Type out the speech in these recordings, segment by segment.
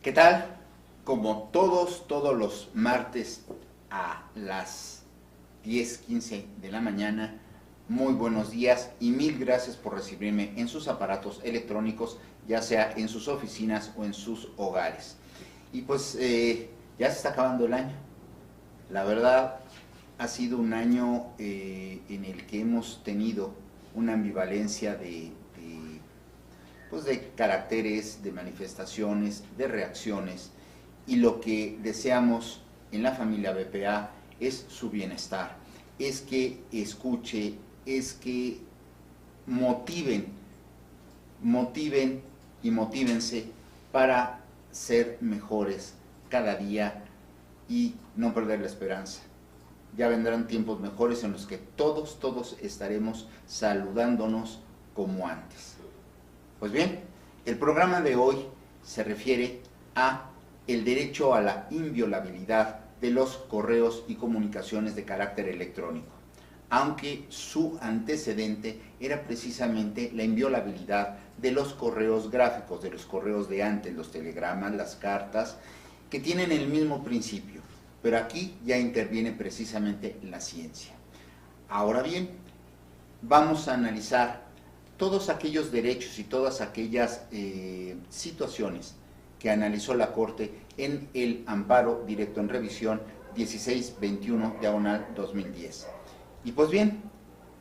¿Qué tal? Como todos los martes a las 10:15 de la mañana, muy buenos días y mil gracias por recibirme en sus aparatos electrónicos, ya sea en sus oficinas o en sus hogares. Y pues ya se está acabando el año. La verdad, ha sido un año en el que hemos tenido una ambivalencia de caracteres, de manifestaciones, de reacciones, y lo que deseamos en la familia BPA es su bienestar, es que escuche, es que motiven y motívense para ser mejores cada día y no perder la esperanza. Ya vendrán tiempos mejores en los que todos estaremos saludándonos como antes. Pues bien, el programa de hoy se refiere a el derecho a la inviolabilidad de los correos y comunicaciones de carácter electrónico, aunque su antecedente era precisamente la inviolabilidad de los correos gráficos, de los correos de antes, los telegramas, las cartas, que tienen el mismo principio, pero aquí ya interviene precisamente la ciencia. Ahora bien, vamos a analizar todos aquellos derechos y todas aquellas situaciones que analizó la Corte en el amparo directo en revisión 1621/2010. Y pues bien,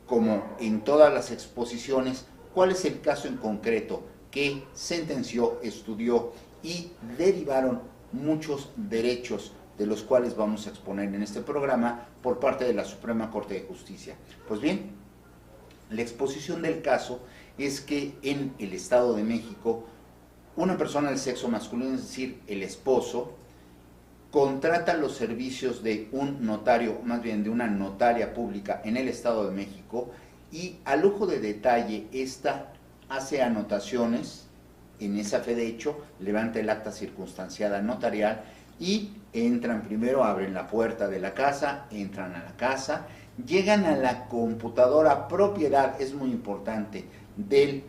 como en todas las exposiciones, ¿cuál es el caso en concreto que sentenció, estudió y derivaron muchos derechos de los cuales vamos a exponer en este programa por parte de la Suprema Corte de Justicia? Pues bien, la exposición del caso es que en el Estado de México, una persona del sexo masculino, es decir, el esposo, contrata los servicios de un notario, más bien de una notaria pública en el Estado de México, y a lujo de detalle, esta hace anotaciones en esa fe de hecho, levanta el acta circunstanciada notarial y entran primero, abren la puerta de la casa, entran a la casa, llegan a la computadora propiedad, es muy importante, del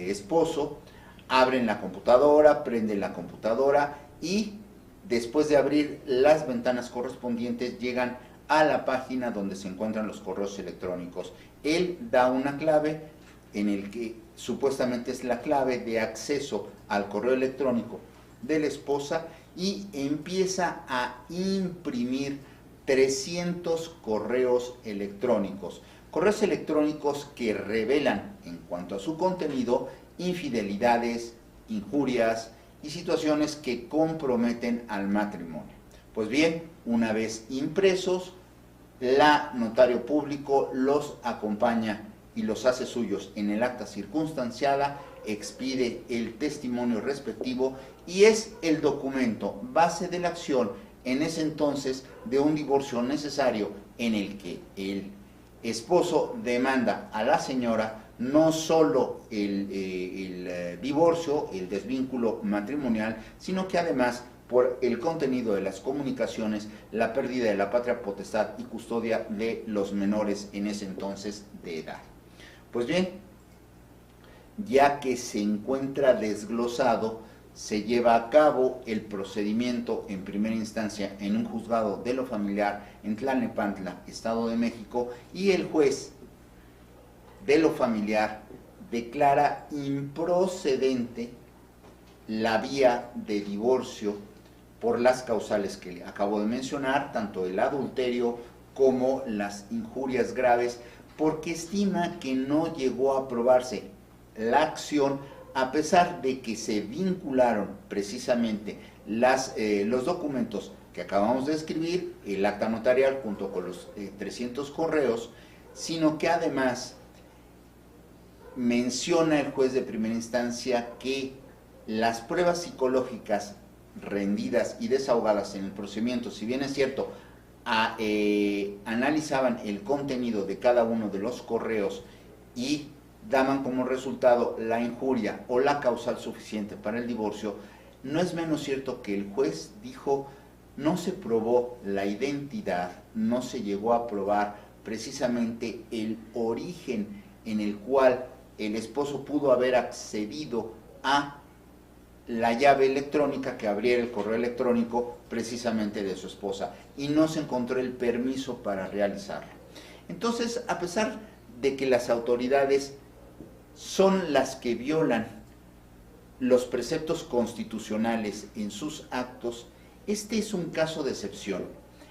esposo, abren la computadora, prenden la computadora y después de abrir las ventanas correspondientes llegan a la página donde se encuentran los correos electrónicos. Él da una clave en el que supuestamente es la clave de acceso al correo electrónico de la esposa y empieza a imprimir 300 correos electrónicos que revelan en cuanto a su contenido infidelidades, injurias y situaciones que comprometen al matrimonio. Pues bien, una vez impresos, la notario público los acompaña y los hace suyos en el acta circunstanciada, expide el testimonio respectivo y es el documento base de la acción en ese entonces de un divorcio necesario en el que el esposo demanda a la señora no solo el divorcio, el desvínculo matrimonial, sino que además por el contenido de las comunicaciones, la pérdida de la patria potestad y custodia de los menores en ese entonces de edad. Pues bien, ya que se encuentra desglosado, se lleva a cabo el procedimiento en primera instancia en un juzgado de lo familiar en Tlalnepantla, Estado de México, y el juez de lo familiar declara improcedente la vía de divorcio por las causales que acabo de mencionar, tanto el adulterio como las injurias graves, porque estima que no llegó a aprobarse la acción a pesar de que se vincularon precisamente los documentos que acabamos de escribir, el acta notarial junto con los 300 correos, sino que además menciona el juez de primera instancia que las pruebas psicológicas rendidas y desahogadas en el procedimiento, si bien es cierto, analizaban el contenido de cada uno de los correos y daban como resultado la injuria o la causal suficiente para el divorcio, no es menos cierto que el juez dijo no se probó la identidad, no se llegó a probar precisamente el origen en el cual el esposo pudo haber accedido a la llave electrónica que abriera el correo electrónico precisamente de su esposa y no se encontró el permiso para realizarlo. Entonces, a pesar de que las autoridades son las que violan los preceptos constitucionales en sus actos, este es un caso de excepción.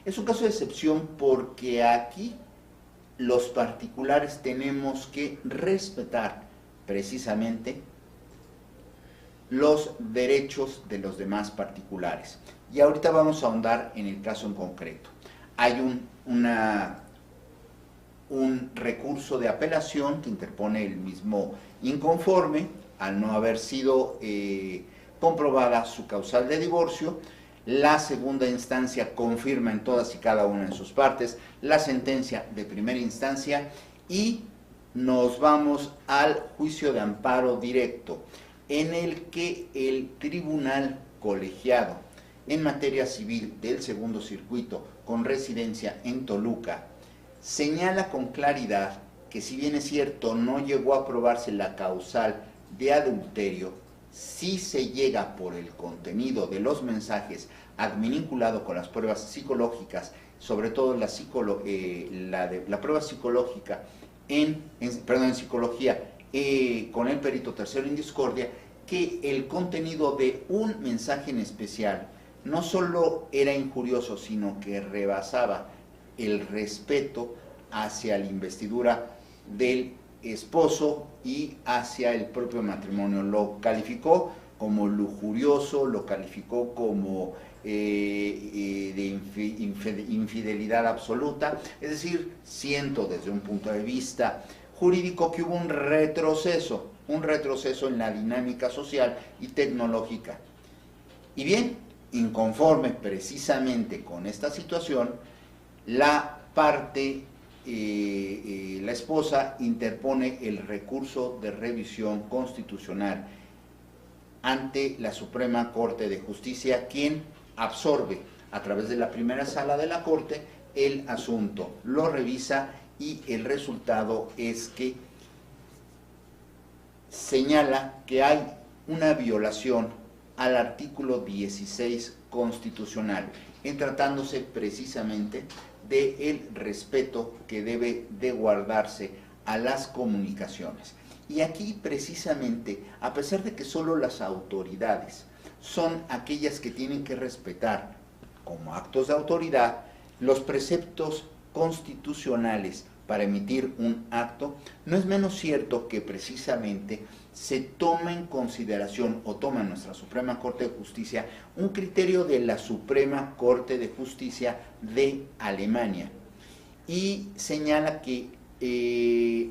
Es un caso de excepción porque aquí los particulares tenemos que respetar precisamente los derechos de los demás particulares. Y ahorita vamos a ahondar en el caso en concreto. Hay un recurso de apelación que interpone el mismo inconforme al no haber sido comprobada su causal de divorcio. La segunda instancia confirma en todas y cada una de sus partes la sentencia de primera instancia y nos vamos al juicio de amparo directo, en el que el tribunal colegiado en materia civil del segundo circuito con residencia en Toluca señala con claridad que, si bien es cierto no llegó a aprobarse la causal de adulterio, sí se llega por el contenido de los mensajes advinculado con las pruebas psicológicas, sobre todo la prueba psicológica en psicología con el perito tercero en discordia, que el contenido de un mensaje en especial no solo era injurioso, sino que rebasaba el respeto hacia la investidura del esposo y hacia el propio matrimonio. Lo calificó como lujurioso, lo calificó como de infidelidad absoluta. Es decir, siento desde un punto de vista jurídico que hubo un retroceso en la dinámica social y tecnológica. Y bien, inconforme precisamente con esta situación, la esposa interpone el recurso de revisión constitucional ante la Suprema Corte de Justicia, quien absorbe a través de la primera sala de la Corte el asunto, lo revisa y el resultado es que señala que hay una violación al artículo 16 constitucional, en tratándose precisamente del respeto que debe de guardarse a las comunicaciones. Y aquí precisamente, a pesar de que solo las autoridades son aquellas que tienen que respetar como actos de autoridad los preceptos constitucionales para emitir un acto, no es menos cierto que precisamente se toma en consideración, o toma nuestra Suprema Corte de Justicia, un criterio de la Suprema Corte de Justicia de Alemania, y señala que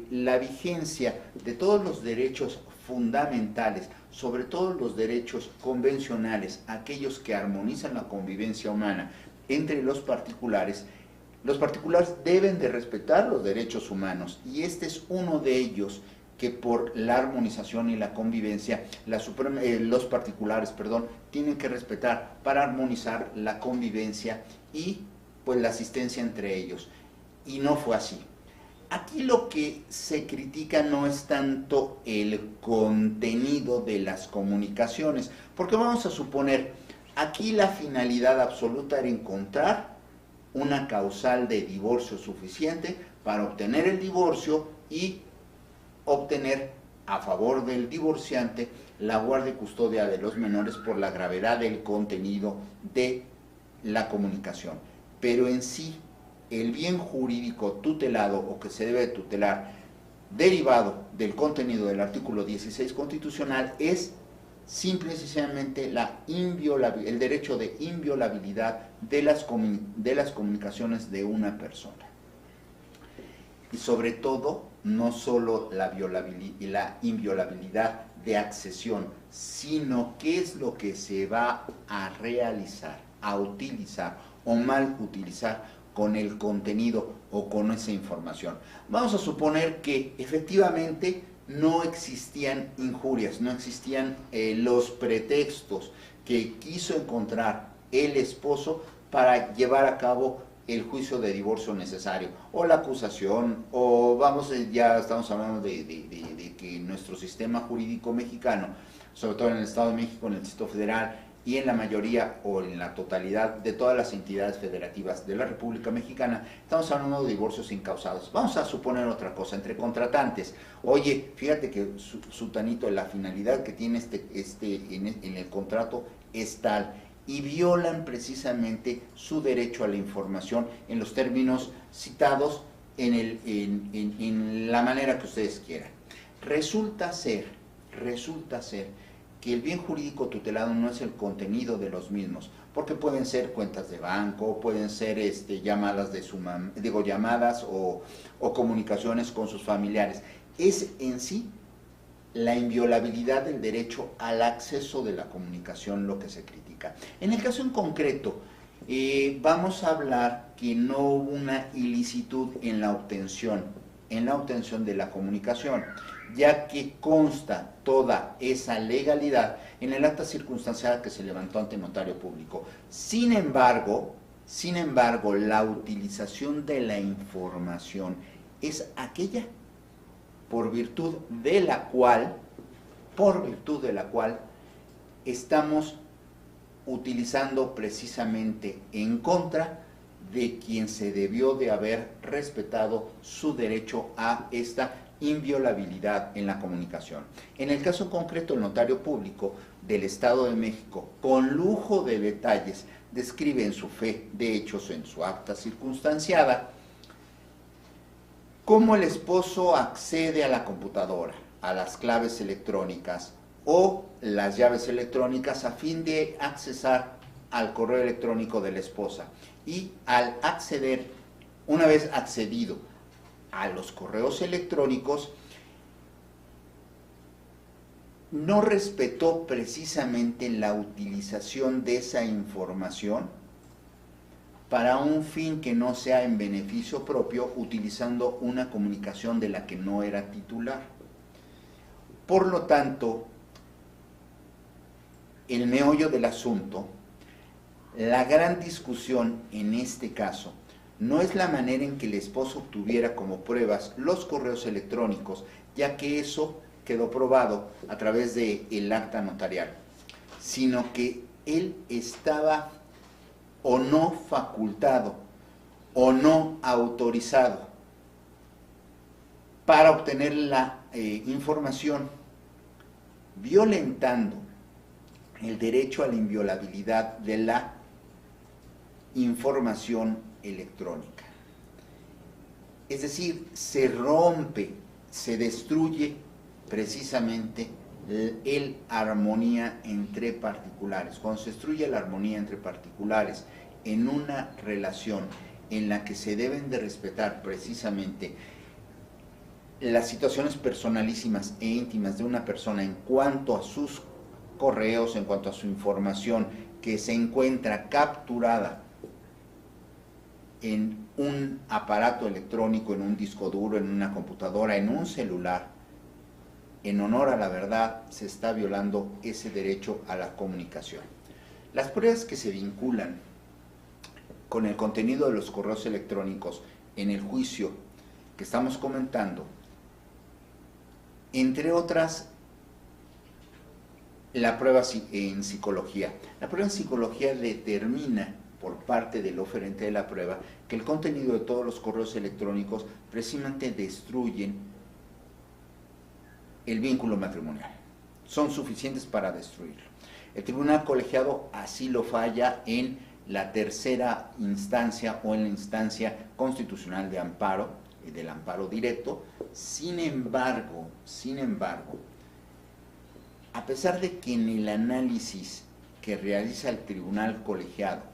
la vigencia de todos los derechos fundamentales, sobre todo los derechos convencionales, aquellos que armonizan la convivencia humana entre los particulares deben de respetar los derechos humanos, y este es uno de ellos que por la armonización y la convivencia, los particulares tienen que respetar para armonizar la convivencia y pues la asistencia entre ellos. Y no fue así. Aquí lo que se critica no es tanto el contenido de las comunicaciones, porque vamos a suponer, aquí la finalidad absoluta era encontrar una causal de divorcio suficiente para obtener el divorcio y obtener a favor del divorciante la guardia y custodia de los menores por la gravedad del contenido de la comunicación. Pero en sí, el bien jurídico tutelado o que se debe tutelar, derivado del contenido del artículo 16 constitucional, es simple y sencillamente el derecho de inviolabilidad de las comunicaciones de una persona. Y sobre todo, no solo la inviolabilidad de accesión, sino qué es lo que se va a realizar, a utilizar o mal utilizar con el contenido o con esa información. Vamos a suponer que efectivamente no existían injurias, no existían los pretextos que quiso encontrar el esposo para llevar a cabo el juicio de divorcio necesario, o la acusación, o ya estamos hablando de que nuestro sistema jurídico mexicano, sobre todo en el Estado de México, en el Distrito Federal y en la mayoría o en la totalidad de todas las entidades federativas de la República Mexicana, estamos hablando de divorcios incausados. Vamos a suponer otra cosa, entre contratantes. Oye, fíjate que sutanito, la finalidad que tiene en el contrato es tal, y violan precisamente su derecho a la información en los términos citados en la manera que ustedes quieran. Resulta ser que el bien jurídico tutelado no es el contenido de los mismos, porque pueden ser cuentas de banco, pueden ser llamadas llamadas o comunicaciones con sus familiares. Es en sí la inviolabilidad del derecho al acceso de la comunicación lo que se critica. En el caso en concreto, vamos a hablar que no hubo una ilicitud en la obtención de la comunicación, ya que consta toda esa legalidad en el acta circunstanciada que se levantó ante notario público. Sin embargo, la utilización de la información es aquella por virtud de la cual estamos utilizando precisamente en contra de quien se debió de haber respetado su derecho a esta inviolabilidad en la comunicación. En el caso concreto, el notario público del Estado de México, con lujo de detalles, describe en su fe de hechos, en su acta circunstanciada, cómo el esposo accede a la computadora, a las claves electrónicas o las llaves electrónicas a fin de accesar al correo electrónico de la esposa. Y al acceder, una vez accedido a los correos electrónicos, no respetó precisamente la utilización de esa información para un fin que no sea en beneficio propio, utilizando una comunicación de la que no era titular. Por lo tanto, el meollo del asunto, la gran discusión en este caso, no es la manera en que el esposo obtuviera como pruebas los correos electrónicos, ya que eso quedó probado a través del acta notarial, sino que él estaba o no facultado o no autorizado para obtener la información, violentando el derecho a la inviolabilidad de la información electrónica. Es decir, se rompe, se destruye precisamente el armonía entre particulares. Cuando se destruye la armonía entre particulares en una relación en la que se deben de respetar precisamente las situaciones personalísimas e íntimas de una persona en cuanto a sus correos, en cuanto a su información que se encuentra capturada en un aparato electrónico, en un disco duro, en una computadora, en un celular, en honor a la verdad, se está violando ese derecho a la comunicación. Las pruebas que se vinculan con el contenido de los correos electrónicos en el juicio que estamos comentando, entre otras, la prueba en psicología. La prueba en psicología determina por parte del oferente de la prueba que el contenido de todos los correos electrónicos precisamente destruyen el vínculo matrimonial. Son suficientes para destruirlo. El tribunal colegiado así lo falla en la tercera instancia o en la instancia constitucional de amparo, del amparo directo. Sin embargo, a pesar de que en el análisis que realiza el tribunal colegiado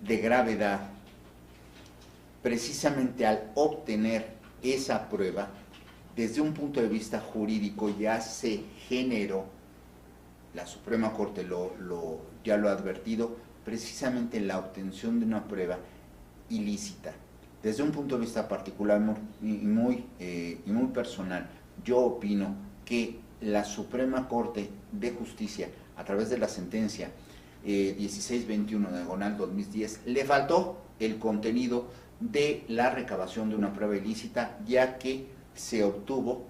de gravedad, precisamente al obtener esa prueba, desde un punto de vista jurídico ya se generó, la Suprema Corte ya lo ha advertido, precisamente la obtención de una prueba ilícita. Desde un punto de vista particular y muy personal, yo opino que la Suprema Corte de Justicia, a través de la sentencia 1621/2010, le faltó el contenido de la recabación de una prueba ilícita, ya que se obtuvo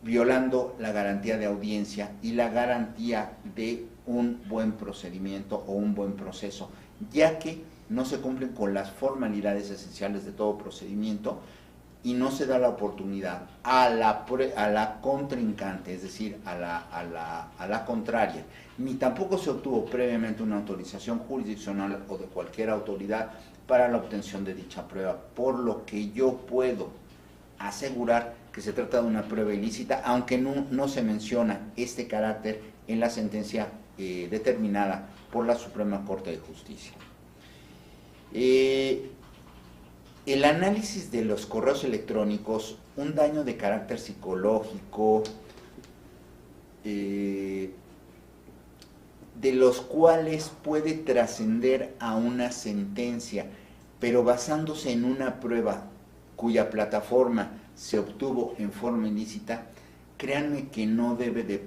violando la garantía de audiencia y la garantía de un buen procedimiento o un buen proceso, ya que no se cumplen con las formalidades esenciales de todo procedimiento y no se da la oportunidad a la contrincante, es decir, a la contraria, ni tampoco se obtuvo previamente una autorización jurisdiccional o de cualquier autoridad para la obtención de dicha prueba, por lo que yo puedo asegurar que se trata de una prueba ilícita, aunque no se menciona este carácter en la sentencia determinada por la Suprema Corte de Justicia. El análisis de los correos electrónicos, un daño de carácter psicológico, de los cuales puede trascender a una sentencia, pero basándose en una prueba cuya plataforma se obtuvo en forma ilícita, créanme que no debe de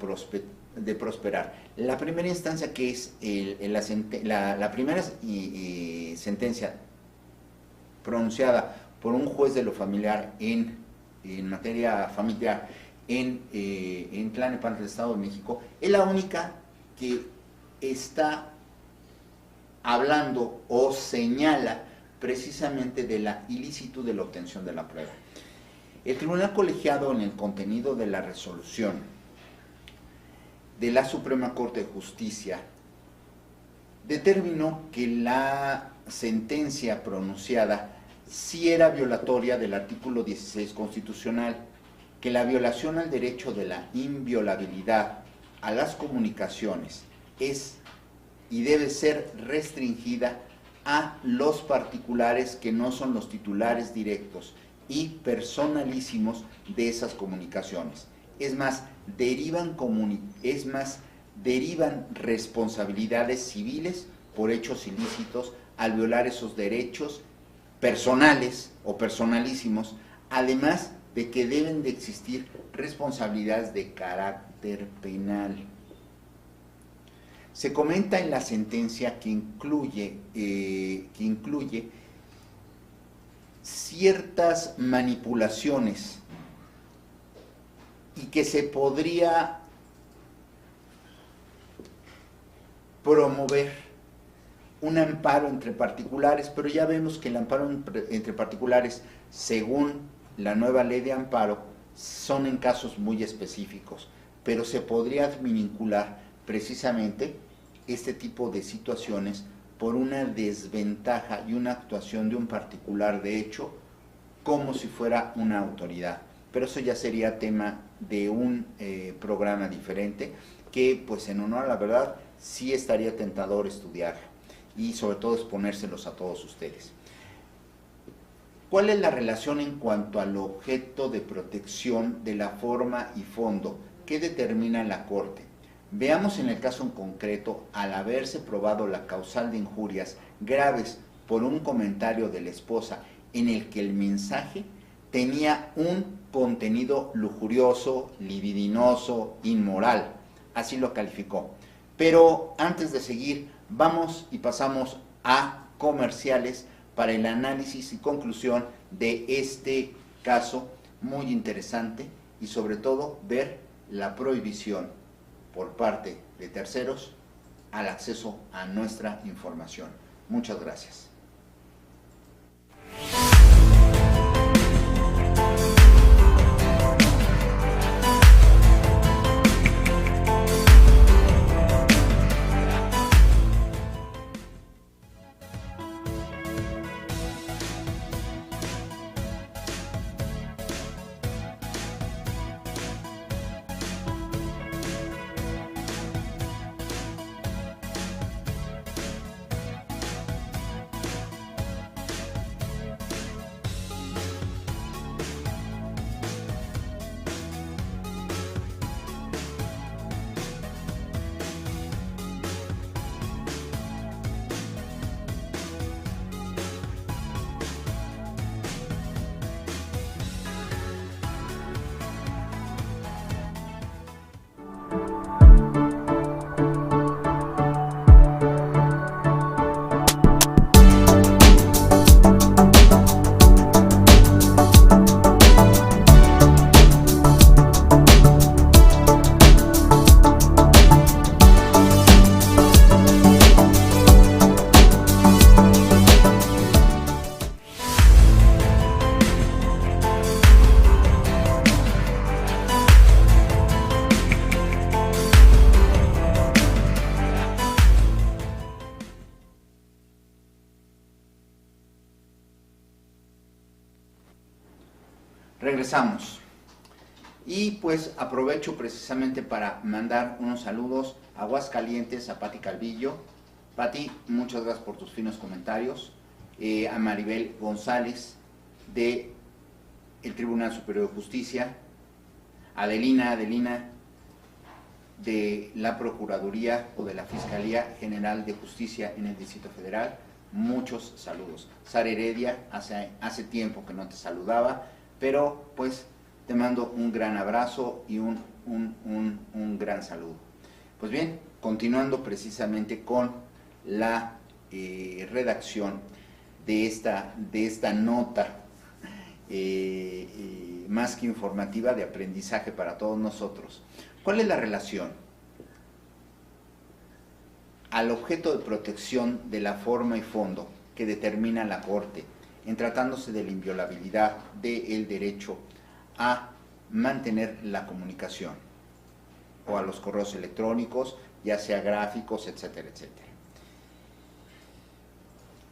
prosperar. La primera instancia, que es la primera sentencia pronunciada por un juez de lo familiar en materia familiar en Tlalnepantla del Estado de México, es la única que está hablando o señala precisamente de la ilicitud de la obtención de la prueba. El tribunal colegiado, en el contenido de la resolución de la Suprema Corte de Justicia, determinó que la sentencia pronunciada sí era violatoria del artículo 16 constitucional, que la violación al derecho de la inviolabilidad a las comunicaciones es y debe ser restringida a los particulares que no son los titulares directos y personalísimos de esas comunicaciones. Es más, derivan responsabilidades civiles por hechos ilícitos al violar esos derechos personales o personalísimos, además de que deben de existir responsabilidades de carácter penal. Se comenta en la sentencia que incluye ciertas manipulaciones y que se podría promover un amparo entre particulares, pero ya vemos que el amparo entre particulares, según la nueva ley de amparo, son en casos muy específicos, pero se podría vincular precisamente este tipo de situaciones por una desventaja y una actuación de un particular de hecho como si fuera una autoridad. Pero eso ya sería tema de un programa diferente que, pues, en honor a la verdad, sí estaría tentador estudiarlo y sobre todo exponérselos a todos ustedes. ¿Cuál es la relación en cuanto al objeto de protección de la forma y fondo que determina la Corte? Veamos en el caso en concreto, al haberse probado la causal de injurias graves por un comentario de la esposa en el que el mensaje tenía un contenido lujurioso, libidinoso, inmoral, así lo calificó. Pero antes de seguir, vamos y pasamos a comerciales para el análisis y conclusión de este caso muy interesante y sobre todo ver la prohibición por parte de terceros al acceso a nuestra información. Muchas gracias. Regresamos. Y pues aprovecho precisamente para mandar unos saludos a Aguascalientes, a Pati Calvillo. Pati, muchas gracias por tus finos comentarios. A Maribel González de el Tribunal Superior de Justicia. Adelina de la Procuraduría o de la Fiscalía General de Justicia en el Distrito Federal. Muchos saludos. Sara Heredia, hace tiempo que no te saludaba, pero pues te mando un gran abrazo y un gran saludo. Pues bien, continuando precisamente con la redacción de esta nota más que informativa, de aprendizaje para todos nosotros. ¿Cuál es la relación al objeto de protección de la forma y fondo que determina la Corte en tratándose de la inviolabilidad del derecho a mantener la comunicación o a los correos electrónicos, ya sea gráficos, etcétera, etcétera?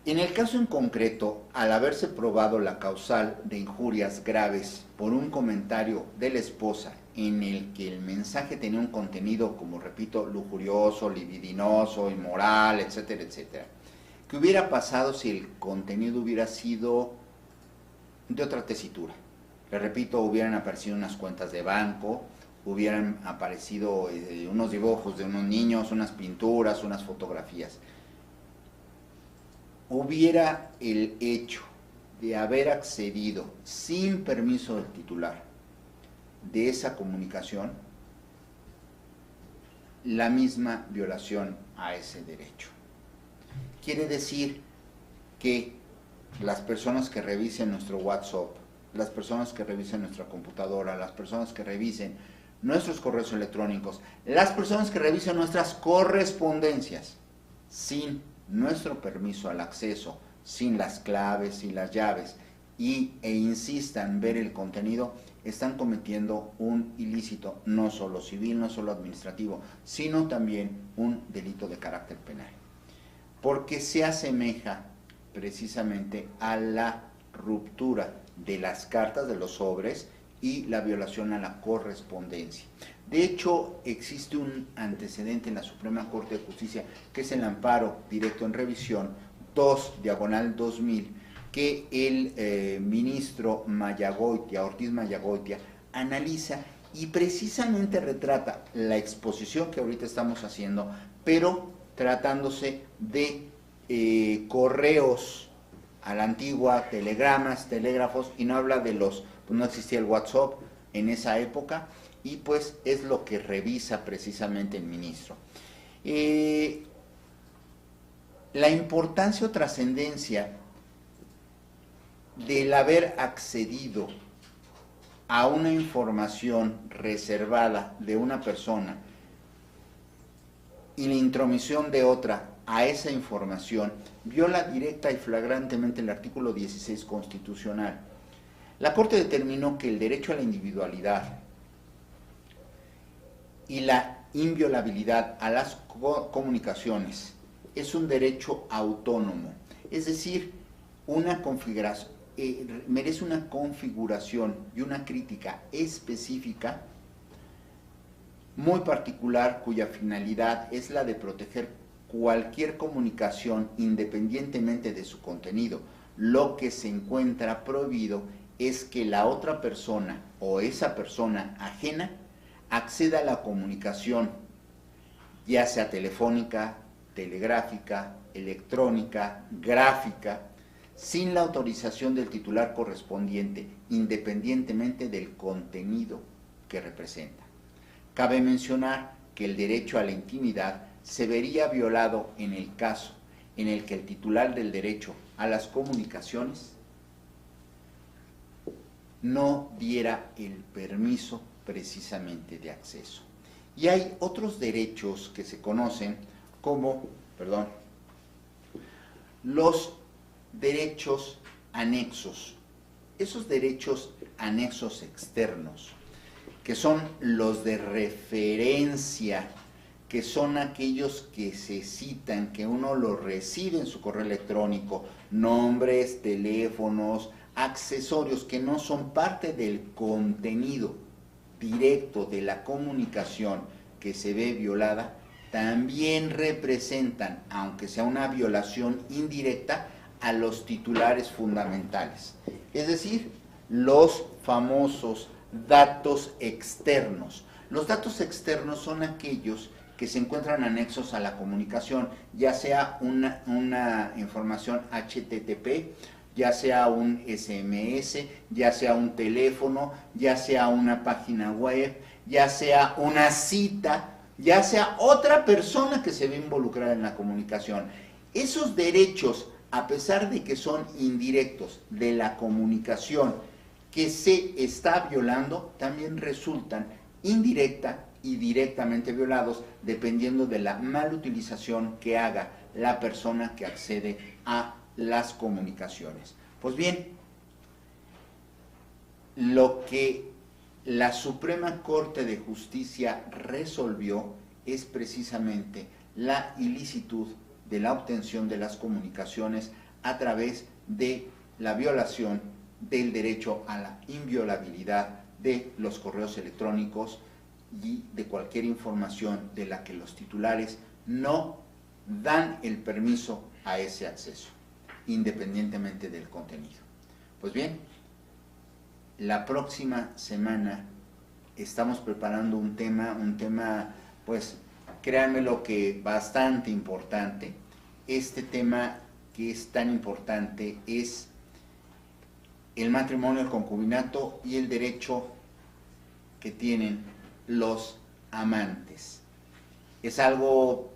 En el caso en concreto, al haberse probado la causal de injurias graves por un comentario de la esposa en el que el mensaje tenía un contenido, como repito, lujurioso, libidinoso, inmoral, etcétera, etcétera, ¿qué hubiera pasado si el contenido hubiera sido de otra tesitura? Le repito, hubieran aparecido unas cuentas de banco, hubieran aparecido unos dibujos de unos niños, unas pinturas, unas fotografías. Hubiera el hecho de haber accedido sin permiso del titular de esa comunicación, la misma violación a ese derecho. Quiere decir que las personas que revisen nuestro WhatsApp, las personas que revisen nuestra computadora, las personas que revisen nuestros correos electrónicos, las personas que revisen nuestras correspondencias sin nuestro permiso al acceso, sin las claves, sin las llaves, e insistan ver el contenido, están cometiendo un ilícito no solo civil, no solo administrativo, sino también un delito de carácter penal, porque se asemeja precisamente a la ruptura de las cartas, de los sobres, y la violación a la correspondencia. De hecho, existe un antecedente en la Suprema Corte de Justicia, que es el amparo directo en revisión 2/2000, que el ministro Ortiz Mayagoitia, analiza y precisamente retrata la exposición que ahorita estamos haciendo, pero tratándose de correos a la antigua, telegramas, telégrafos, y no habla de pues no existía el WhatsApp en esa época, y pues es lo que revisa precisamente el ministro. La importancia o trascendencia del haber accedido a una información reservada de una persona y la intromisión de otra a esa información viola directa y flagrantemente el artículo 16 constitucional. La Corte determinó que el derecho a la individualidad y la inviolabilidad a las comunicaciones es un derecho autónomo, es decir, merece una configuración y una crítica específica muy particular, cuya finalidad es la de proteger cualquier comunicación independientemente de su contenido. Lo que se encuentra prohibido es que la otra persona o esa persona ajena acceda a la comunicación, ya sea telefónica, telegráfica, electrónica, gráfica, sin la autorización del titular correspondiente, independientemente del contenido que representa. Cabe mencionar que el derecho a la intimidad se vería violado en el caso en el que el titular del derecho a las comunicaciones no diera el permiso precisamente de acceso. Y hay otros derechos que se conocen como, los derechos anexos. Esos derechos anexos externos, que son los de referencia, que son aquellos que se citan, que uno los recibe en su correo electrónico, nombres, teléfonos, accesorios que no son parte del contenido directo de la comunicación que se ve violada, también representan, aunque sea una violación indirecta, a los titulares fundamentales. Es decir, los famosos datos externos. Los datos externos son aquellos que se encuentran anexos a la comunicación, ya sea una información HTTP, ya sea un SMS, ya sea un teléfono, ya sea una página web, ya sea una cita, ya sea otra persona que se ve involucrada en la comunicación. Esos derechos, a pesar de que son indirectos de la comunicación que se está violando, también resultan indirecta y directamente violados dependiendo de la malutilización que haga la persona que accede a las comunicaciones. Pues bien, lo que la Suprema Corte de Justicia resolvió es precisamente la ilicitud de la obtención de las comunicaciones a través de la violación del derecho a la inviolabilidad de los correos electrónicos y de cualquier información de la que los titulares no dan el permiso a ese acceso, independientemente del contenido. Pues bien, la próxima semana estamos preparando un tema, pues créanme lo que bastante importante. Este tema que es tan importante es el matrimonio, el concubinato y el derecho que tienen los amantes. Es algo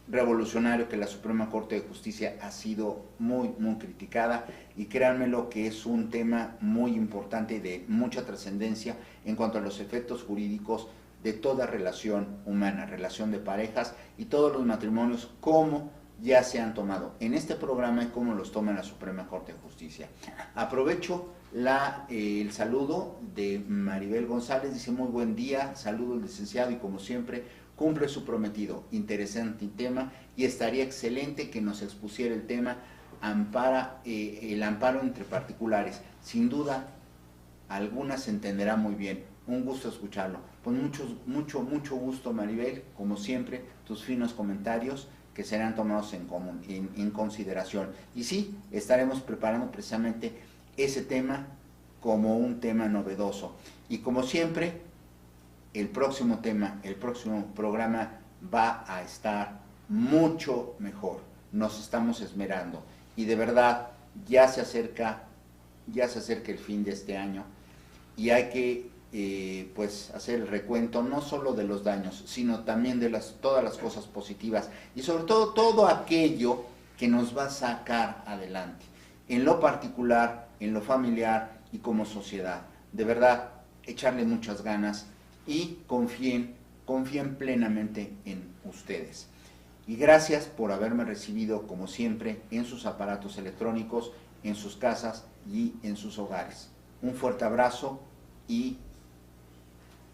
revolucionario que la Suprema Corte de Justicia ha sido muy criticada, y créanme lo que es un tema muy importante y de mucha trascendencia en cuanto a los efectos jurídicos de toda relación humana, relación de parejas y todos los matrimonios, como ya se han tomado en este programa y como los toma la Suprema Corte de Justicia. Aprovecho el saludo de Maribel González, dice: muy buen día, saludo al licenciado y como siempre cumple su prometido. Interesante tema, y estaría excelente que nos expusiera el tema el amparo entre particulares. Sin duda alguna se entenderá muy bien. Un gusto escucharlo. Con mucho gusto, Maribel, como siempre, tus finos comentarios que serán tomados en consideración. Y sí, estaremos preparando precisamente ese tema como un tema novedoso. Y como siempre, el próximo programa va a estar mucho mejor. Nos estamos esmerando. Y de verdad, ya se acerca el fin de este año, y hay que pues hacer el recuento no solo de los daños, sino también de todas las cosas positivas, y sobre todo aquello que nos va a sacar adelante, en lo particular, en lo familiar y como sociedad. De verdad, echarle muchas ganas y confíen plenamente en ustedes. Y gracias por haberme recibido, como siempre, en sus aparatos electrónicos, en sus casas y en sus hogares. Un fuerte abrazo y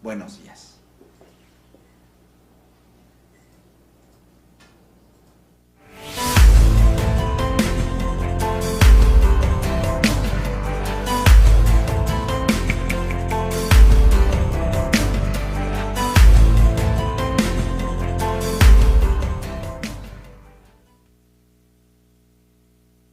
buenos días.